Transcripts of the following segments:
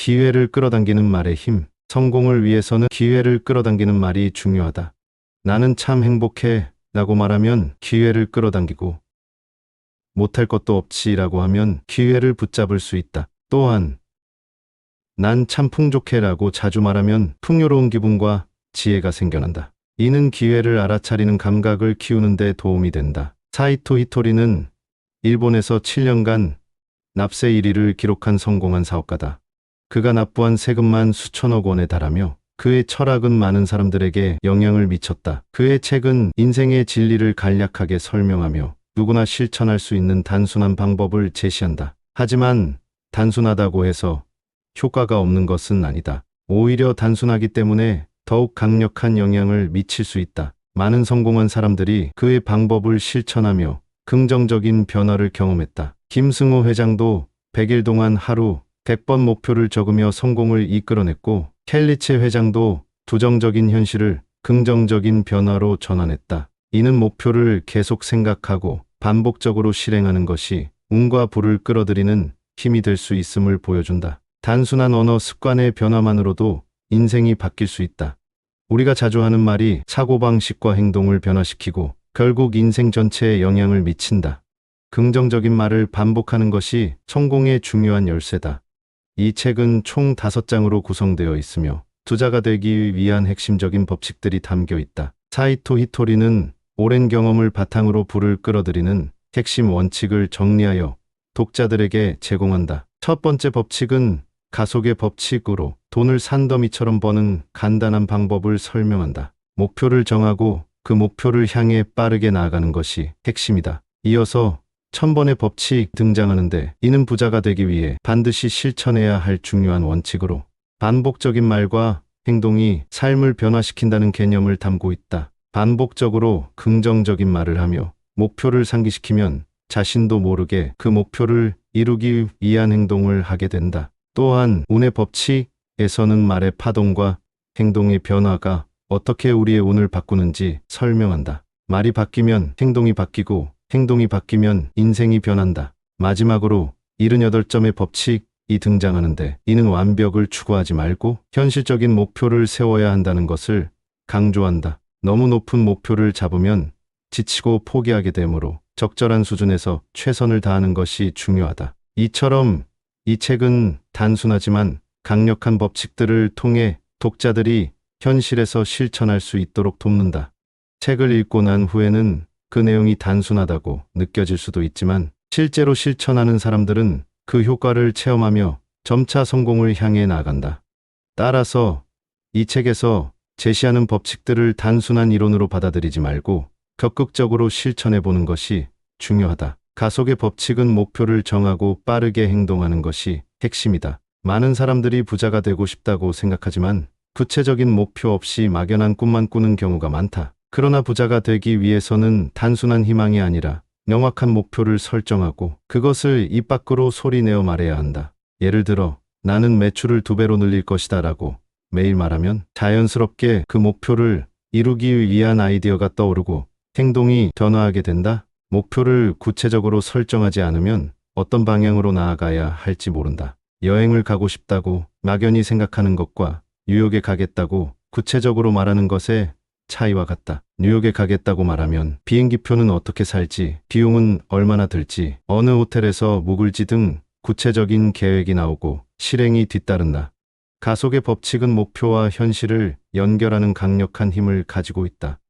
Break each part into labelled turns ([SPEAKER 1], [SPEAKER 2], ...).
[SPEAKER 1] 기회를 끌어당기는 말의 힘. 성공을 위해서는 기회를 끌어당기는 말이 중요하다. 나는 참 행복해 라고 말하면 기회를 끌어당기고, 못할 것도 없지 라고 하면 기회를 붙잡을 수 있다. 또한 난 참 풍족해 라고 자주 말하면 풍요로운 기분과 지혜가 생겨난다. 이는 기회를 알아차리는 감각을 키우는 데 도움이 된다. 사이토 히토리는 일본에서 7년간 납세 1위를 기록한 성공한 사업가다. 그가 납부한 세금만 수천억 원에 달하며 그의 철학은 많은 사람들에게 영향을 미쳤다. 그의 책은 인생의 진리를 간략하게 설명하며 누구나 실천할 수 있는 단순한 방법을 제시한다. 하지만 단순하다고 해서 효과가 없는 것은 아니다. 오히려 단순하기 때문에 더욱 강력한 영향을 미칠 수 있다. 많은 성공한 사람들이 그의 방법을 실천하며 긍정적인 변화를 경험했다. 김승호 회장도 100일 동안 하루 100번 목표를 적으며 성공을 이끌어냈고, 켈리체 회장도 부정적인 현실을 긍정적인 변화로 전환했다. 이는 목표를 계속 생각하고 반복적으로 실행하는 것이 운과 부를 끌어들이는 힘이 될 수 있음을 보여준다. 단순한 언어 습관의 변화만으로도 인생이 바뀔 수 있다. 우리가 자주 하는 말이 사고방식과 행동을 변화시키고 결국 인생 전체에 영향을 미친다. 긍정적인 말을 반복하는 것이 성공의 중요한 열쇠다. 이 책은 총 5장으로 구성되어 있으며 투자가 되기 위한 핵심적인 법칙들이 담겨 있다. 사이토 히토리는 오랜 경험을 바탕으로 부를 끌어들이는 핵심 원칙을 정리하여 독자들에게 제공한다. 첫 번째 법칙은 가속의 법칙으로 돈을 산더미처럼 버는 간단한 방법을 설명한다. 목표를 정하고 그 목표를 향해 빠르게 나아가는 것이 핵심이다. 이어서 1000번의 법칙 등장하는데, 이는 부자가 되기 위해 반드시 실천해야 할 중요한 원칙으로 반복적인 말과 행동이 삶을 변화시킨다는 개념을 담고 있다. 반복적으로 긍정적인 말을 하며 목표를 상기시키면 자신도 모르게 그 목표를 이루기 위한 행동을 하게 된다. 또한 운의 법칙에서는 말의 파동과 행동의 변화가 어떻게 우리의 운을 바꾸는지 설명한다. 말이 바뀌면 행동이 바뀌고, 행동이 바뀌면 인생이 변한다. 마지막으로 78점의 법칙이 등장하는데, 이는 완벽을 추구하지 말고 현실적인 목표를 세워야 한다는 것을 강조한다. 너무 높은 목표를 잡으면 지치고 포기하게 되므로 적절한 수준에서 최선을 다하는 것이 중요하다. 이처럼 이 책은 단순하지만 강력한 법칙들을 통해 독자들이 현실에서 실천할 수 있도록 돕는다. 책을 읽고 난 후에는 그 내용이 단순하다고 느껴질 수도 있지만, 실제로 실천하는 사람들은 그 효과를 체험하며 점차 성공을 향해 나아간다. 따라서 이 책에서 제시하는 법칙들을 단순한 이론으로 받아들이지 말고 적극적으로 실천해 보는 것이 중요하다. 가속의 법칙은 목표를 정하고 빠르게 행동하는 것이 핵심이다. 많은 사람들이 부자가 되고 싶다고 생각하지만 구체적인 목표 없이 막연한 꿈만 꾸는 경우가 많다. 그러나 부자가 되기 위해서는 단순한 희망이 아니라 명확한 목표를 설정하고 그것을 입 밖으로 소리내어 말해야 한다. 예를 들어, 나는 매출을 2배로 늘릴 것이다 라고 매일 말하면 자연스럽게 그 목표를 이루기 위한 아이디어가 떠오르고 행동이 변화하게 된다. 목표를 구체적으로 설정하지 않으면 어떤 방향으로 나아가야 할지 모른다. 여행을 가고 싶다고 막연히 생각하는 것과 뉴욕에 가겠다고 구체적으로 말하는 것의 차이와 같다. 뉴욕에 가겠다고 말하면 비행기표는 어떻게 살지, 비용은 얼마나 들지, 어느 호텔에서 묵을지 등 구체적인 계획이 나오고 실행이 뒤따른다. 가속의 법칙은 목표와 현실을 연결하는 강력한 힘을 가지고 있다.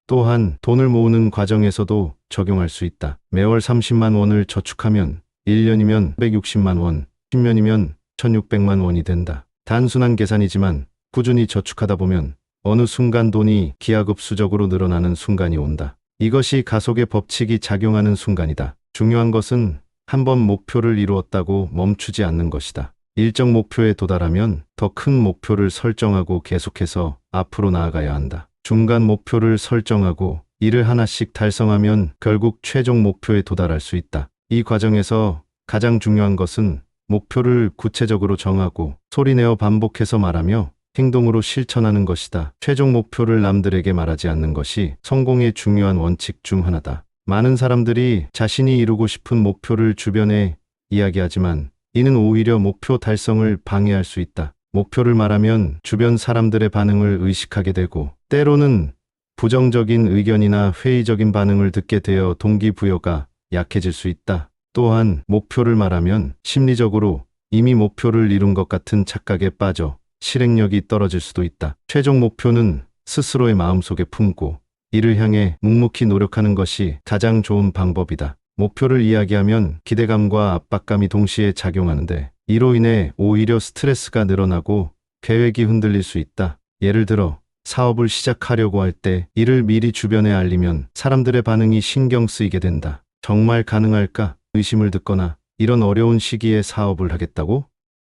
[SPEAKER 1] 또한 돈을 모으는 과정에서도 적용할 수 있다. 매월 30만 원을 저축하면 1년이면 160만 원, 10년이면 1600만 원이 된다. 단순한 계산이지만 꾸준히 저축하다 보면 어느 순간 돈이 기하급수적으로 늘어나는 순간이 온다. 이것이 가속의 법칙이 작용하는 순간이다. 중요한 것은 한번 목표를 이루었다고 멈추지 않는 것이다. 일정 목표에 도달하면 더 큰 목표를 설정하고 계속해서 앞으로 나아가야 한다. 중간 목표를 설정하고 이를 하나씩 달성하면 결국 최종 목표에 도달할 수 있다. 이 과정에서 가장 중요한 것은 목표를 구체적으로 정하고 소리내어 반복해서 말하며 행동으로 실천하는 것이다. 최종 목표를 남들에게 말하지 않는 것이 성공의 중요한 원칙 중 하나다. 많은 사람들이 자신이 이루고 싶은 목표를 주변에 이야기하지만 이는 오히려 목표 달성을 방해할 수 있다. 목표를 말하면 주변 사람들의 반응을 의식하게 되고 때로는 부정적인 의견이나 회의적인 반응을 듣게 되어 동기부여가 약해질 수 있다. 또한 목표를 말하면 심리적으로 이미 목표를 이룬 것 같은 착각에 빠져 실행력이 떨어질 수도 있다. 최종 목표는 스스로의 마음속에 품고 이를 향해 묵묵히 노력하는 것이 가장 좋은 방법이다. 목표를 이야기하면 기대감과 압박감이 동시에 작용하는데 이로 인해 오히려 스트레스가 늘어나고 계획이 흔들릴 수 있다. 예를 들어 사업을 시작하려고 할 때 이를 미리 주변에 알리면 사람들의 반응이 신경 쓰이게 된다. 정말 가능할까? 의심을 듣거나 이런 어려운 시기에 사업을 하겠다고?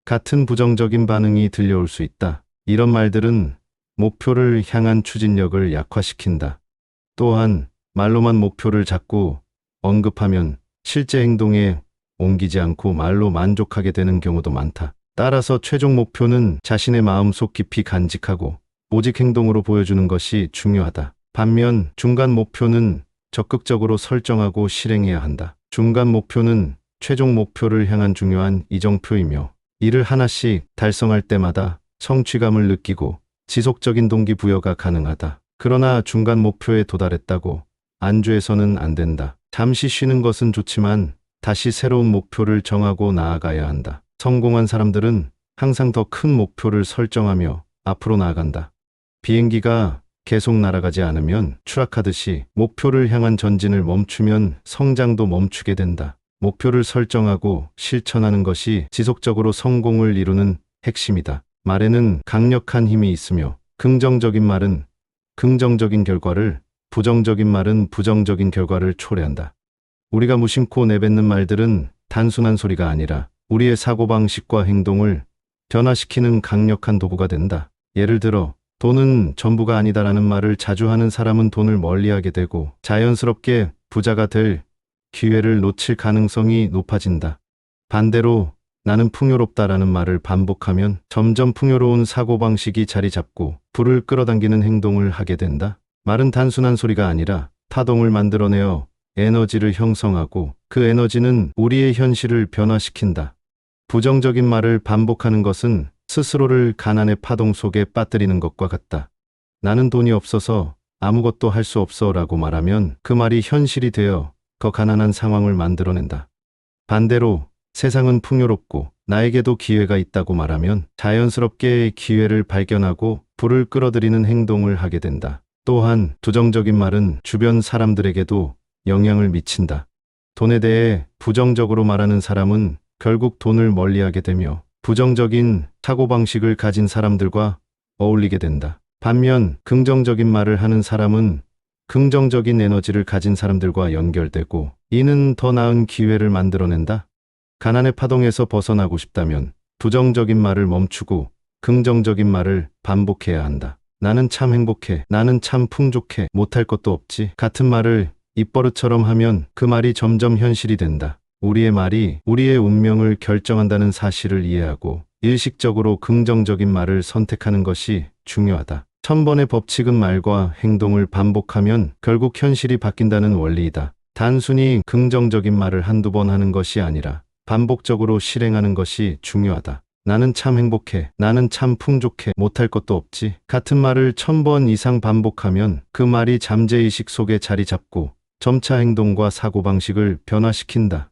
[SPEAKER 1] 같은 부정적인 반응이 들려올 수 있다. 이런 말들은 목표를 향한 추진력을 약화시킨다. 또한 말로만 목표를 자꾸 언급하면 실제 행동에 옮기지 않고 말로 만족하게 되는 경우도 많다. 따라서 최종 목표는 자신의 마음속 깊이 간직하고 오직 행동으로 보여주는 것이 중요하다. 반면 중간 목표는 적극적으로 설정하고 실행해야 한다. 중간 목표는 최종 목표를 향한 중요한 이정표이며 이를 하나씩 달성할 때마다 성취감을 느끼고 지속적인 동기부여가 가능하다. 그러나 중간 목표에 도달했다고 안주해서는 안 된다. 잠시 쉬는 것은 좋지만 다시 새로운 목표를 정하고 나아가야 한다. 성공한 사람들은 항상 더 큰 목표를 설정하며 앞으로 나아간다. 비행기가 계속 날아가지 않으면 추락하듯이 목표를 향한 전진을 멈추면 성장도 멈추게 된다. 목표를 설정하고 실천하는 것이 지속적으로 성공을 이루는 핵심이다. 말에는 강력한 힘이 있으며 긍정적인 말은 긍정적인 결과를, 부정적인 말은 부정적인 결과를 초래한다. 우리가 무심코 내뱉는 말들은 단순한 소리가 아니라 우리의 사고방식과 행동을 변화시키는 강력한 도구가 된다. 예를 들어 돈은 전부가 아니다라는 말을 자주 하는 사람은 돈을 멀리하게 되고 자연스럽게 부자가 될 기회를 놓칠 가능성이 높아진다. 반대로 나는 풍요롭다라는 말을 반복하면 점점 풍요로운 사고방식이 자리 잡고 부를 끌어당기는 행동을 하게 된다. 말은 단순한 소리가 아니라 타동을 만들어내어 에너지를 형성하고 그 에너지는 우리의 현실을 변화시킨다. 부정적인 말을 반복하는 것은 스스로를 가난의 파동 속에 빠뜨리는 것과 같다. 나는 돈이 없어서 아무것도 할 수 없어 라고 말하면 그 말이 현실이 되어 더 가난한 상황을 만들어낸다. 반대로 세상은 풍요롭고 나에게도 기회가 있다고 말하면 자연스럽게 기회를 발견하고 부를 끌어들이는 행동을 하게 된다. 또한 부정적인 말은 주변 사람들에게도 영향을 미친다. 돈에 대해 부정적으로 말하는 사람은 결국 돈을 멀리하게 되며 부정적인 사고방식을 가진 사람들과 어울리게 된다. 반면 긍정적인 말을 하는 사람은 긍정적인 에너지를 가진 사람들과 연결되고 이는 더 나은 기회를 만들어낸다. 가난의 파동에서 벗어나고 싶다면 부정적인 말을 멈추고 긍정적인 말을 반복해야 한다. 나는 참 행복해. 나는 참 풍족해. 못할 것도 없지. 같은 말을 입버릇처럼 하면 그 말이 점점 현실이 된다. 우리의 말이 우리의 운명을 결정한다는 사실을 이해하고 일식적으로 긍정적인 말을 선택하는 것이 중요하다. 1000번의 법칙은 말과 행동을 반복하면 결국 현실이 바뀐다는 원리이다. 단순히 긍정적인 말을 한두 번 하는 것이 아니라 반복적으로 실행하는 것이 중요하다. 나는 참 행복해. 나는 참 풍족해. 못할 것도 없지. 같은 말을 1000번 이상 반복하면 그 말이 잠재의식 속에 자리 잡고 점차 행동과 사고방식을 변화시킨다.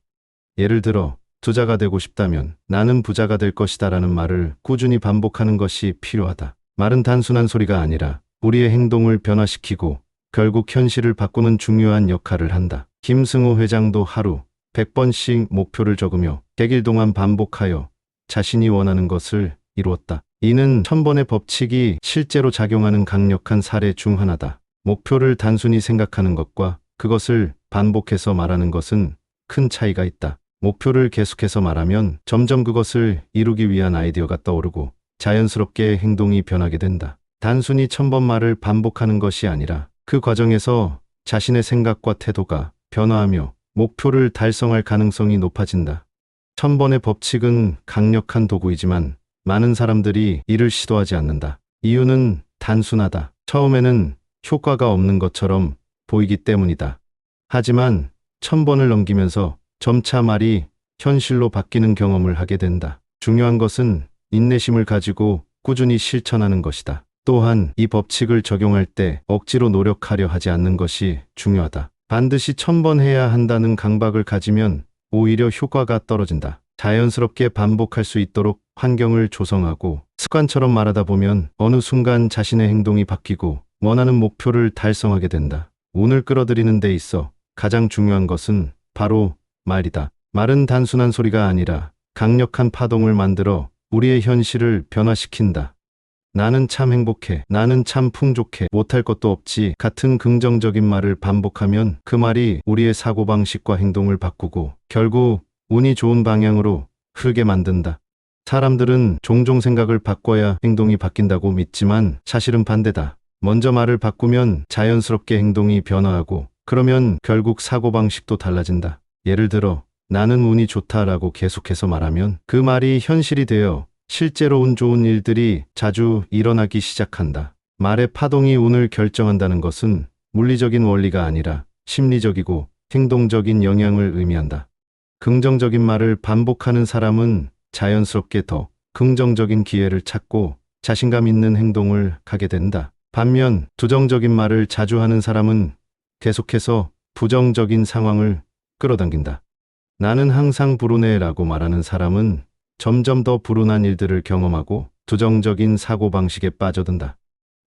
[SPEAKER 1] 예를 들어 부자가 되고 싶다면 나는 부자가 될 것이다 라는 말을 꾸준히 반복하는 것이 필요하다. 말은 단순한 소리가 아니라 우리의 행동을 변화시키고 결국 현실을 바꾸는 중요한 역할을 한다. 김승호 회장도 하루 100번씩 목표를 적으며 100일 동안 반복하여 자신이 원하는 것을 이루었다. 이는 1000번의 법칙이 실제로 작용하는 강력한 사례 중 하나다. 목표를 단순히 생각하는 것과 그것을 반복해서 말하는 것은 큰 차이가 있다. 목표를 계속해서 말하면 점점 그것을 이루기 위한 아이디어가 떠오르고 자연스럽게 행동이 변하게 된다. 단순히 1000번 말을 반복하는 것이 아니라 그 과정에서 자신의 생각과 태도가 변화하며 목표를 달성할 가능성이 높아진다. 1000번의 법칙은 강력한 도구이지만 많은 사람들이 이를 시도하지 않는다. 이유는 단순하다. 처음에는 효과가 없는 것처럼 보이기 때문이다. 하지만 1000번을 넘기면서 점차 말이 현실로 바뀌는 경험을 하게 된다. 중요한 것은 인내심을 가지고 꾸준히 실천하는 것이다. 또한 이 법칙을 적용할 때 억지로 노력하려 하지 않는 것이 중요하다. 반드시 1000번 해야 한다는 강박을 가지면 오히려 효과가 떨어진다. 자연스럽게 반복할 수 있도록 환경을 조성하고 습관처럼 말하다 보면 어느 순간 자신의 행동이 바뀌고 원하는 목표를 달성하게 된다. 운을 끌어들이는 데 있어 가장 중요한 것은 바로 말이다. 말은 단순한 소리가 아니라 강력한 파동을 만들어 우리의 현실을 변화시킨다. 나는 참 행복해. 나는 참 풍족해. 못할 것도 없지. 같은 긍정적인 말을 반복하면 그 말이 우리의 사고방식과 행동을 바꾸고 결국 운이 좋은 방향으로 흐르게 만든다. 사람들은 종종 생각을 바꿔야 행동이 바뀐다고 믿지만 사실은 반대다. 먼저 말을 바꾸면 자연스럽게 행동이 변화하고 그러면 결국 사고방식도 달라진다. 예를 들어 나는 운이 좋다라고 계속해서 말하면 그 말이 현실이 되어 실제로 운 좋은 일들이 자주 일어나기 시작한다. 말의 파동이 운을 결정한다는 것은 물리적인 원리가 아니라 심리적이고 행동적인 영향을 의미한다. 긍정적인 말을 반복하는 사람은 자연스럽게 더 긍정적인 기회를 찾고 자신감 있는 행동을 하게 된다. 반면 부정적인 말을 자주 하는 사람은 계속해서 부정적인 상황을 끌어당긴다. 나는 항상 불운해라고 말하는 사람은 점점 더 불운한 일들을 경험하고 부정적인 사고방식에 빠져든다.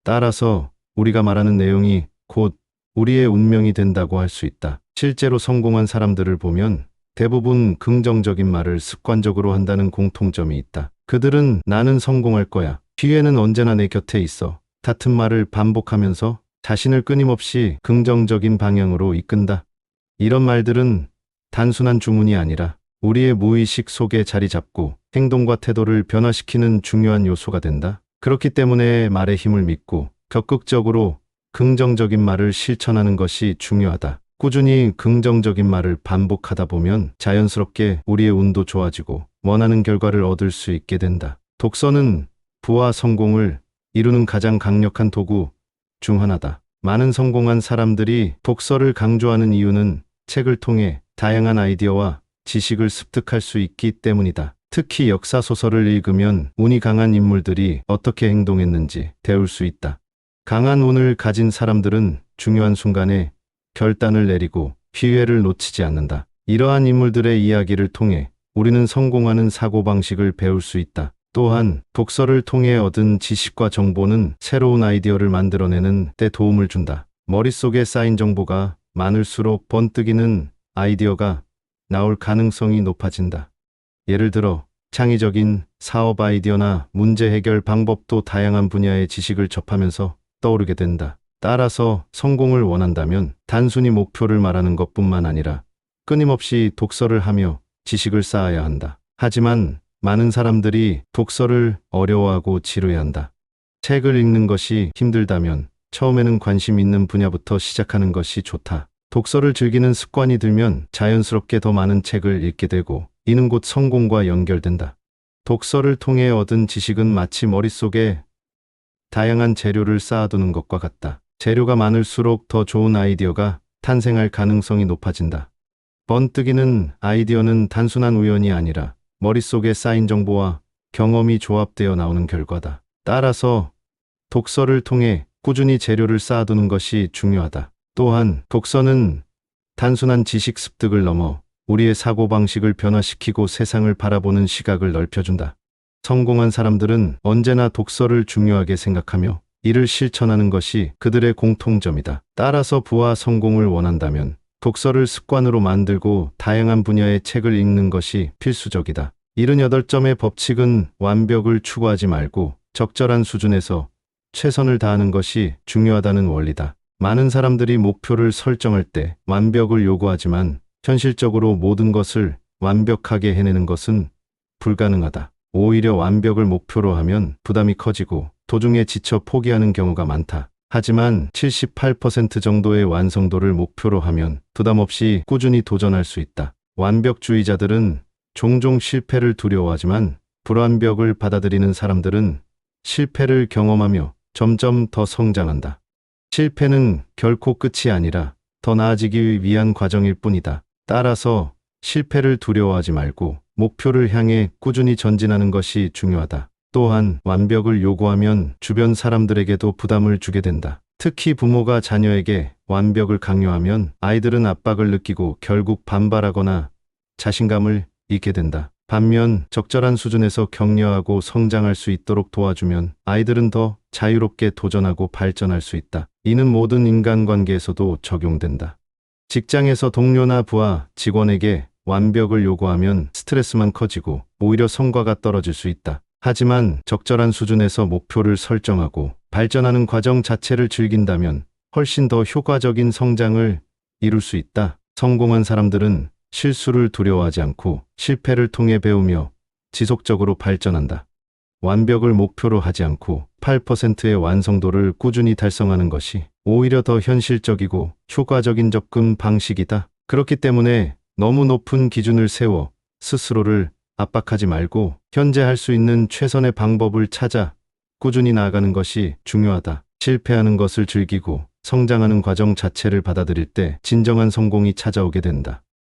[SPEAKER 1] 따라서 우리가 말하는 내용이 곧 우리의 운명이 된다고 할 수 있다. 실제로 성공한 사람들을 보면 대부분 긍정적인 말을 습관적으로 한다는 공통점이 있다. 그들은 나는 성공할 거야. 기회는 언제나 내 곁에 있어. 같은 말을 반복하면서 자신을 끊임없이 긍정적인 방향으로 이끈다. 이런 말들은 단순한 주문이 아니라 우리의 무의식 속에 자리 잡고 행동과 태도를 변화시키는 중요한 요소가 된다. 그렇기 때문에 말의 힘을 믿고 적극적으로 긍정적인 말을 실천하는 것이 중요하다. 꾸준히 긍정적인 말을 반복하다 보면 자연스럽게 우리의 운도 좋아지고 원하는 결과를 얻을 수 있게 된다. 독서는 부와 성공을 이루는 가장 강력한 도구 중 하나다. 많은 성공한 사람들이 독서를 강조하는 이유는 책을 통해 다양한 아이디어와 지식을 습득할 수 있기 때문이다. 특히 역사소설을 읽으면 운이 강한 인물들이 어떻게 행동했는지 배울 수 있다. 강한 운을 가진 사람들은 중요한 순간에 결단을 내리고 기회를 놓치지 않는다. 이러한 인물들의 이야기를 통해 우리는 성공하는 사고방식을 배울 수 있다. 또한 독서를 통해 얻은 지식과 정보는 새로운 아이디어를 만들어내는 데 도움을 준다. 머릿속에 쌓인 정보가 많을수록 번뜩이는 아이디어가 나올 가능성이 높아진다. 예를 들어 창의적인 사업 아이디어나 문제 해결 방법도 다양한 분야의 지식을 접하면서 떠오르게 된다. 따라서 성공을 원한다면 단순히 목표를 말하는 것뿐만 아니라 끊임없이 독서를 하며 지식을 쌓아야 한다. 하지만 많은 사람들이 독서를 어려워하고 지루해한다. 책을 읽는 것이 힘들다면 처음에는 관심 있는 분야부터 시작하는 것이 좋다. 독서를 즐기는 습관이 들면 자연스럽게 더 많은 책을 읽게 되고 이는 곧 성공과 연결된다. 독서를 통해 얻은 지식은 마치 머릿속에 다양한 재료를 쌓아두는 것과 같다. 재료가 많을수록 더 좋은 아이디어가 탄생할 가능성이 높아진다. 번뜩이는 아이디어는 단순한 우연이 아니라 머릿속에 쌓인 정보와 경험이 조합되어 나오는 결과다. 따라서 독서를 통해 꾸준히 재료를 쌓아두는 것이 중요하다. 또한 독서는 단순한 지식 습득을 넘어 우리의 사고방식을 변화시키고 세상을 바라보는 시각을 넓혀준다. 성공한 사람들은 언제나 독서를 중요하게 생각하며 이를 실천하는 것이 그들의 공통점이다. 따라서 부와 성공을 원한다면 독서를 습관으로 만들고 다양한 분야의 책을 읽는 것이 필수적이다. 78점의 법칙은 완벽을 추구하지 말고 적절한 수준에서 최선을 다하는 것이 중요하다는 원리다. 많은 사람들이 목표를 설정할 때 완벽을 요구하지만 현실적으로 모든 것을 완벽하게 해내는 것은 불가능하다. 오히려 완벽을 목표로 하면 부담이 커지고 도중에 지쳐 포기하는 경우가 많다. 하지만 78% 정도의 완성도를 목표로 하면 부담 없이 꾸준히 도전할 수 있다. 완벽주의자들은 종종 실패를 두려워하지만 불완벽을 받아들이는 사람들은 실패를 경험하며 점점 더 성장한다. 실패는 결코 끝이 아니라 더 나아지기 위한 과정일 뿐이다. 따라서 실패를 두려워하지 말고 목표를 향해 꾸준히 전진하는 것이 중요하다. 또한 완벽을 요구하면 주변 사람들에게도 부담을 주게 된다. 특히 부모가 자녀에게 완벽을 강요하면 아이들은 압박을 느끼고 결국 반발하거나 자신감을 잃게 된다. 반면 적절한 수준에서 격려하고 성장할 수 있도록 도와주면 아이들은 더 자유롭게 도전하고 발전할 수 있다. 이는 모든 인간관계에서도 적용된다. 직장에서 동료나 부하, 직원에게 완벽을 요구하면 스트레스만 커지고 오히려 성과가 떨어질 수 있다. 하지만 적절한 수준에서 목표를 설정하고 발전하는 과정 자체를 즐긴다면 훨씬 더 효과적인 성장을 이룰 수 있다. 성공한 사람들은 실수를 두려워하지 않고 실패를 통해 배우며 지속적으로 발전한다. 완벽을 목표로 하지 않고 8%의 완성도를 꾸준히 달성하는 것이 오히려 더 현실적이고 효과적인 접근 방식이다. 그렇기 때문에 너무 높은 기준을 세워 스스로를 압박하지 말고 현재 할 수 있는 최선의 방법을 찾아 꾸준히 나아가는 것이 중요하다. 실패하는 것을 즐기고 성장하는 과정 자체를 받아들일 때 진정한 성공이 찾아오게 된다.